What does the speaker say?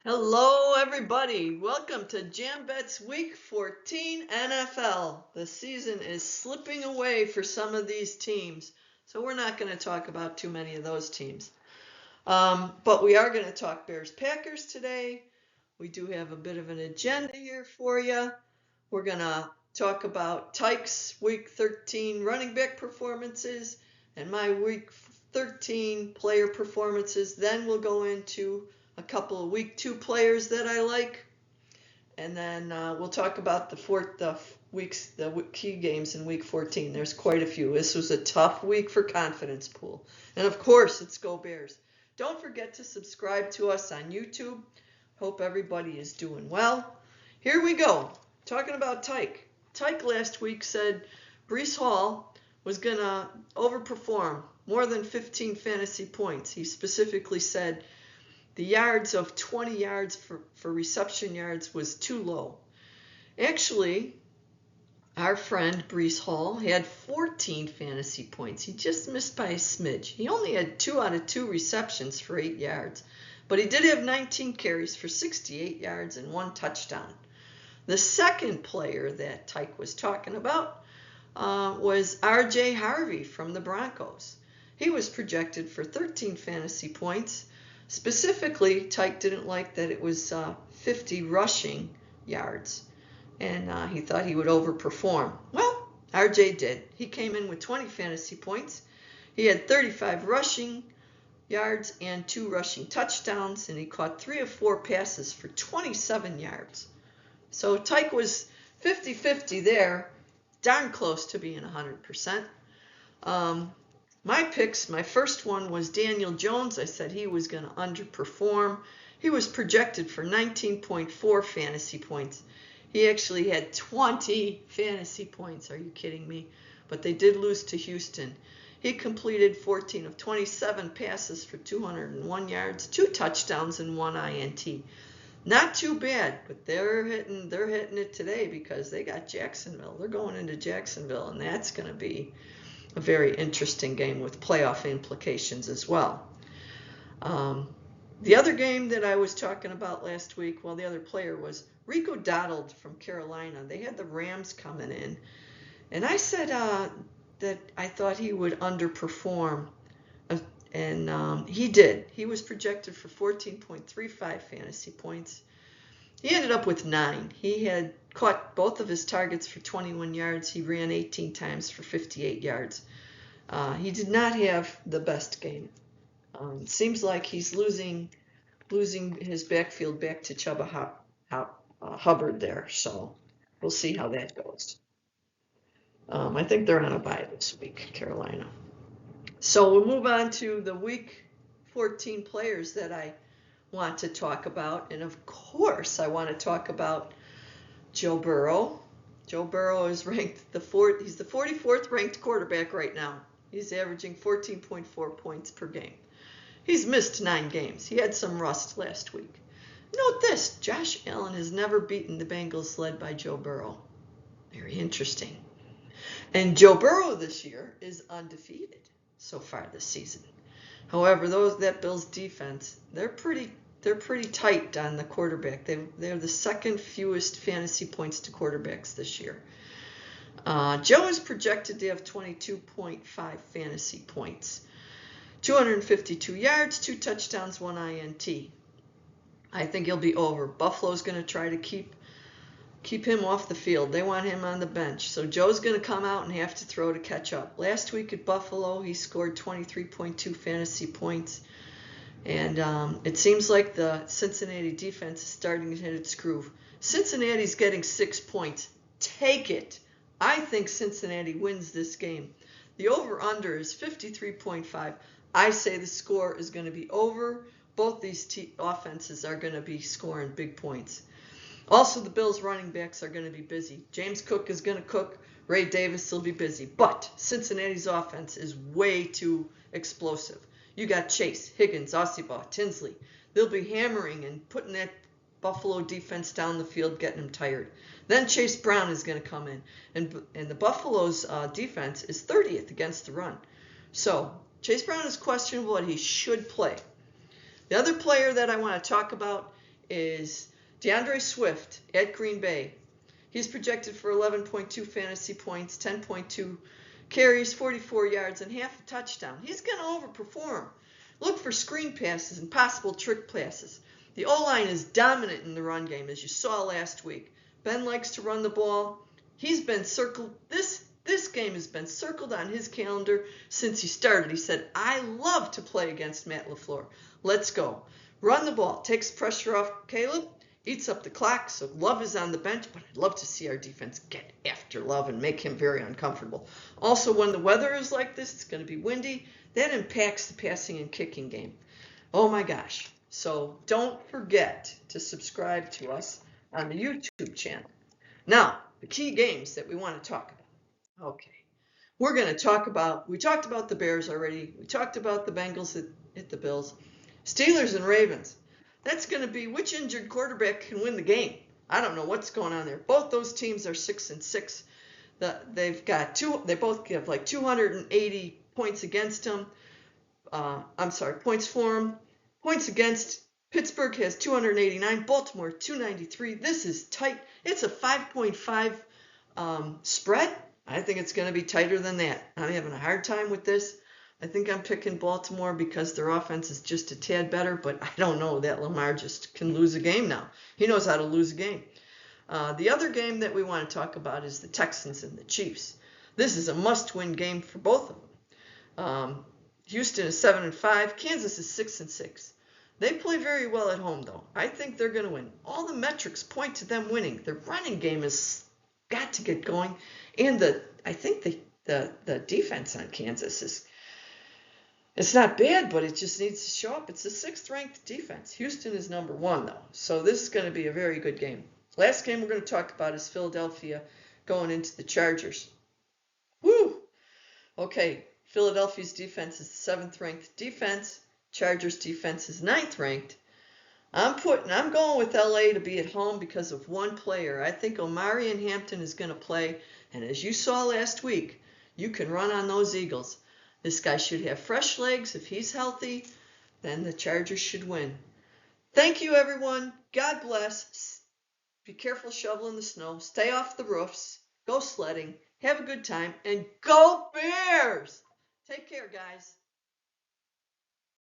Hello, everybody. Welcome to JamBet's Week 14 NFL. The season is slipping away for some of these teams, so we're not going to talk about too many of those teams. But we are going to talk Bears-Packers today. We do have a bit of an agenda here for you. We're going to talk about Tyke's Week 13 running back performances and my Week 13 player performances. Then we'll go into a couple of Week 2 players that I like. And then we'll talk about the key games in Week 14. There's quite a few. This was a tough week for Confidence Pool. And of course, it's Go Bears. Don't forget to subscribe to us on YouTube. Hope everybody is doing well. Here we go. Talking about Tyke. Tyke last week said Breece Hall was going to overperform more than 15 fantasy points. He specifically said the yards of 20 yards for reception yards was too low. Actually, our friend Breece Hall had 14 fantasy points. He just missed by a smidge. He only had 2 out of 2 receptions for 8 yards, but he did have 19 carries for 68 yards and 1 touchdown. The second player that Tyke was talking about was R.J. Harvey from the Broncos. He was projected for 13 fantasy points. Specifically, Tyke didn't like that it was 50 rushing yards, and he thought he would overperform. Well, RJ did. He came in with 20 fantasy points. He had 35 rushing yards and 2 rushing touchdowns, and he caught 3 of 4 passes for 27 yards. So Tyke was 50-50 there, darn close to being 100%. My picks, my first one was Daniel Jones. I said he was going to underperform. He was projected for 19.4 fantasy points. He actually had 20 fantasy points. Are you kidding me? But they did lose to Houston. He completed 14 of 27 passes for 201 yards, 2 touchdowns, and 1 INT. Not too bad, but they're hitting it today because they got Jacksonville. They're going into Jacksonville, and that's going to be a very interesting game with playoff implications as well. The other game that I was talking about last week, well, the other player was Rico Dowdle from Carolina. They had the Rams coming in, and I said that I thought he would underperform, and he did. He was projected for 14.35 fantasy points. He ended up with 9. He had caught both of his targets for 21 yards. He ran 18 times for 58 yards. He did not have the best game. Seems like he's losing his backfield back to Chuba Hubbard there. So we'll see how that goes. I think they're on a bye this week, Carolina. So we'll move on to the Week 14 players that I want to talk about. And of course, I want to talk about Joe Burrow. Joe Burrow is ranked he's the 44th ranked quarterback right now. He's averaging 14.4 points per game. He's missed 9 games. He had some rust last week. Note this, Josh Allen has never beaten the Bengals led by Joe Burrow. Very interesting. And Joe Burrow this year is undefeated so far this season. However, that Bills defense, they're pretty tight on the quarterback. They're the second fewest fantasy points to quarterbacks this year. Joe is projected to have 22.5 fantasy points, 252 yards, 2 touchdowns, 1 INT. I think he'll be over. Buffalo's going to try to keep him off the field. They want him on the bench. So Joe's going to come out and have to throw to catch up. Last week at Buffalo, he scored 23.2 fantasy points. And it seems like the Cincinnati defense is starting to hit its groove. Cincinnati's getting 6 points. Take it. I think Cincinnati wins this game. The over-under is 53.5. I say the score is going to be over. Both these offenses are going to be scoring big points. Also, the Bills' running backs are going to be busy. James Cook is going to cook. Ray Davis will be busy. But Cincinnati's offense is way too explosive. You got Chase, Higgins, Osibah, Tinsley. They'll be hammering and putting that Buffalo defense down the field, getting them tired. Then Chase Brown is going to come in. And the Buffalo's defense is 30th against the run. So Chase Brown is questionable, and he should play. The other player that I want to talk about is DeAndre Swift at Green Bay. He's projected for 11.2 fantasy points, 10.2 carries, 44 yards, and half a touchdown. He's going to overperform. Look for screen passes and possible trick passes. The O-line is dominant in the run game, as you saw last week. Ben likes to run the ball. He's been circled. This game has been circled on his calendar since he started. He said, I love to play against Matt LaFleur. Let's go. Run the ball. Takes pressure off Caleb. Eats up the clock, so Love is on the bench, but I'd love to see our defense get after Love and make him very uncomfortable. Also, when the weather is like this, it's going to be windy. That impacts the passing and kicking game. Oh my gosh. So don't forget to subscribe to us on the YouTube channel. Now, the key games that we want to talk about. Okay. We're going to talk about, we talked about the Bears already. We talked about the Bengals at the Bills. Steelers and Ravens. That's going to be which injured quarterback can win the game. I don't know what's going on there. Both those teams are 6-6. They've got they both have like 280 points against them. Points for them. Points against. Pittsburgh has 289. Baltimore 293. This is tight. It's a 5.5 spread. I think it's going to be tighter than that. I'm having a hard time with this. I think I'm picking Baltimore because their offense is just a tad better, but I don't know that Lamar just can lose a game now. He knows how to lose a game. The other game that we want to talk about is the Texans and the Chiefs. This is a must-win game for both of them. Houston is 7-5. Kansas is 6-6. They play very well at home, though. I think they're going to win. All the metrics point to them winning. Their running game has got to get going, and I think the defense on Kansas is. It's not bad, but it just needs to show up. It's the 6th-ranked defense. Houston is number 1, though. So this is going to be a very good game. Last game we're going to talk about is Philadelphia going into the Chargers. Woo! Okay, Philadelphia's defense is the 7th-ranked defense. Chargers' defense is 9th-ranked. I'm going with LA to be at home because of one player. I think Omari and Hampton is going to play. And as you saw last week, you can run on those Eagles. This guy should have fresh legs. If he's healthy, then the Chargers should win. Thank you, everyone. God bless. Be careful shoveling the snow. Stay off the roofs. Go sledding. Have a good time. And go Bears! Take care, guys.